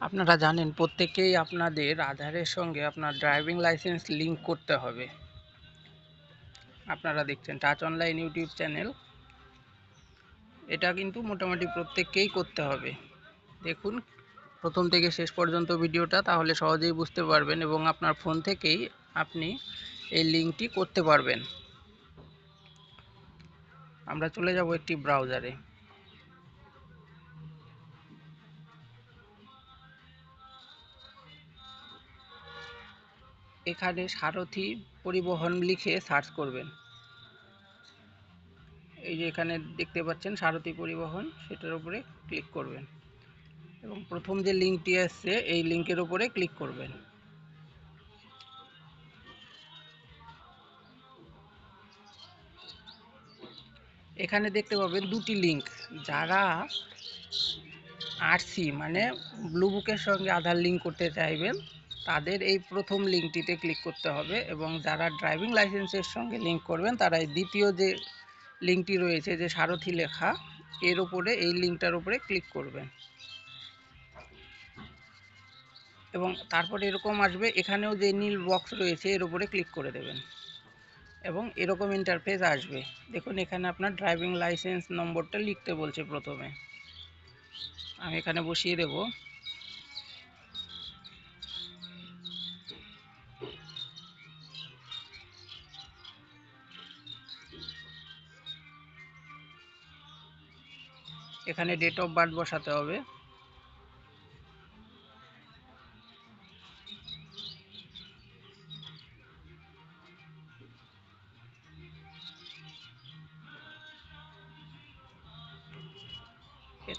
আপনারা জানেন প্রত্যেকেই আপনাদের আধারের সঙ্গে আপনার ড্রাইভিং লাইসেন্স লিঙ্ক করতে হবে। আপনারা দেখছেন টাচ অনলাইন ইউটিউব চ্যানেল। এটা কিন্তু মোটামুটি প্রত্যেককেই করতে হবে। দেখুন প্রথম থেকে শেষ পর্যন্ত ভিডিওটা, তাহলে সহজেই বুঝতে পারবেন এবং আপনার ফোন থেকেই আপনি এই লিঙ্কটি করতে পারবেন। আমরা চলে যাব একটি ব্রাউজারে। এখানে সারথি পরিবহন লিখে সার্চ করবেন। এই যে এখানে দেখতে পাচ্ছেন সারথি পরিবহন, সেটার উপরে ক্লিক করবেন এবং প্রথম যে লিঙ্কটি আসছে এই লিঙ্কের উপরে ক্লিক করবেন। এখানে দেখতে পাবেন দুটি লিঙ্ক। যারা আরসি মানে ব্লু বুকের সঙ্গে আধার লিঙ্ক করতে চাইবেন তাদের এই প্রথম লিঙ্কটিতে ক্লিক করতে হবে, এবং যারা ড্রাইভিং লাইসেন্সের সঙ্গে লিঙ্ক করবেন তারা এই দ্বিতীয় যে লিঙ্কটি রয়েছে যে সারথি লেখা, এর উপরে এই লিঙ্কটার উপরে ক্লিক করবেন এবং তারপরে এরকম আসবে, এখানেও যে নীল বক্স রয়েছে এর উপরে ক্লিক করে দেবেন এবং এরকম ইন্টারফেস আসবে। দেখুন এখানে আপনার ড্রাইভিং লাইসেন্স নম্বরটা লিখতে বলছে। প্রথমে আমি এখানে বসিয়ে দেব। এখানে ডেট অফ বার্থ বসাতে হবে।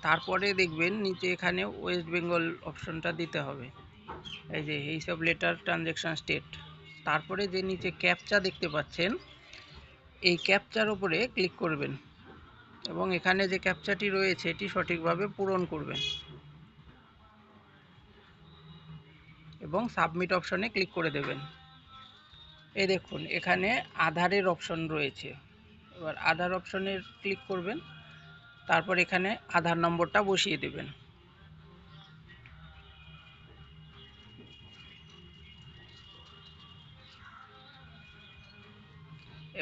তারপরে দেখবেন নিচে এখানে ওয়েস্ট বেঙ্গল অপশনটা দিতে হবে। এই যে এইসব লেটার ট্রানজ্যাকশন স্টেট, তারপরে যে নিচে ক্যাপচা দেখতে পাচ্ছেন এই ক্যাপচার উপরে ক্লিক করবেন এবং এখানে যে ক্যাপচাটি রয়েছে এটি সঠিকভাবে পূরণ করবেন এবং সাবমিট অপশনে ক্লিক করে দেবেন। এই দেখুন এখানে আধারের অপশন রয়েছে। এবার আধার অপশনে ক্লিক করবেন, তারপর এখানে আধার নম্বরটা বসিয়ে দেবেন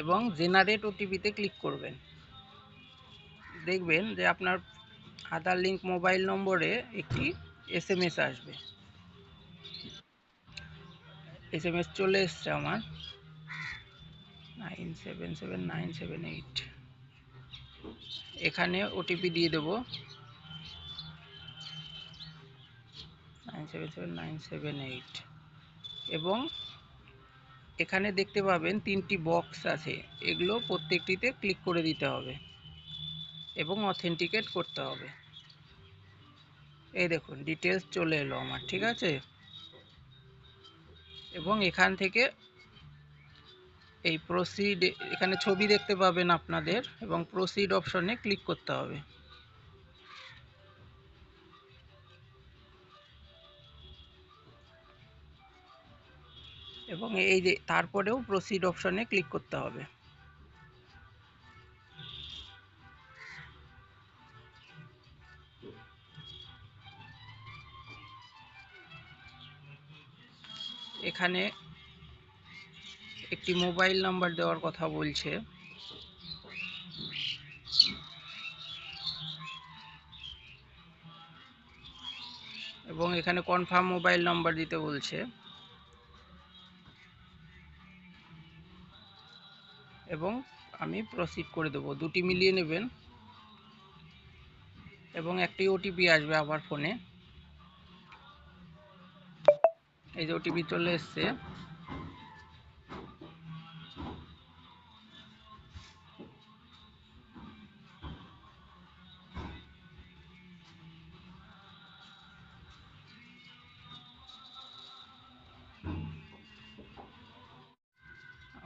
এবং জেনারেট ওটিপিতে ক্লিক করবেন। দেখবেন যে আপনার আধার লিঙ্ক মোবাইল নম্বরে একটি এসএমএস আসবে। এসএমএস চলে এসছে আমার 977978। এখানে ওটিপি দিয়ে দেব 977978 এবং এখানে দেখতে পাবেন তিনটি বক্স আছে, এগুলো প্রত্যেকটিতে ক্লিক করে দিতে হবে এবং অথেন্টিকেট করতে হবে। এই দেখুন ডিটেলস চলে এলো আমার, ঠিক আছে। এবং এখান থেকে এই প্রসিড, এখানে ছবি দেখতে পাবেন আপনাদের, এবং প্রসিড অপশনে ক্লিক করতে হবে এবং এই যে তারপরেও প্রসিড অপশনে ক্লিক করতে হবে। এখানে একটি মোবাইল নাম্বার দেওয়ার কথা বলছে, এবং এখানে কনফার্ম মোবাইল নাম্বার দিতে বলছে এবং আমি প্রসিড করে দেবো। দুটি মিলিয়ে নেবেন এবং একটি ওটিপি আসবে আবার ফোনে। এই যে ওটিপি চলে এসছে।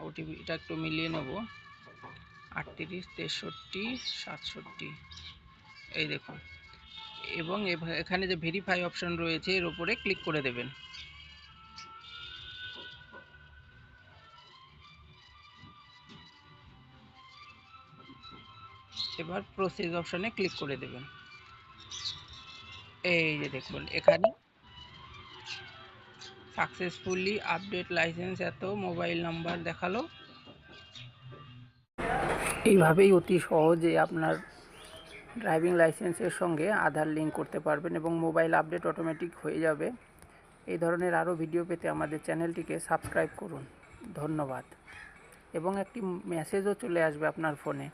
ওটিপিটা একটু মিলিয়ে নেব, 38 63 67। এই দেখুন, এবং এখানে যে ভেরিফাই অপশন রয়েছে এর উপরে ক্লিক করে দেবেন। এবার প্রসেস অপশনে ক্লিক করে দেবেন। এই যে দেখুন এখানে সাকসেসফুলি আপডেট লাইসেন্স এত মোবাইল নাম্বার দেখালো। এইভাবেই অতি সহজে আপনার ড্রাইভিং লাইসেন্সের সঙ্গে আধার লিঙ্ক করতে পারবেন এবং মোবাইল আপডেট অটোমেটিক হয়ে যাবে। এই ধরনের আরও ভিডিও পেতে আমাদের চ্যানেলটিকে সাবস্ক্রাইব করুন। ধন্যবাদ। এবং একটি মেসেজও চলে আসবে আপনার ফোনে।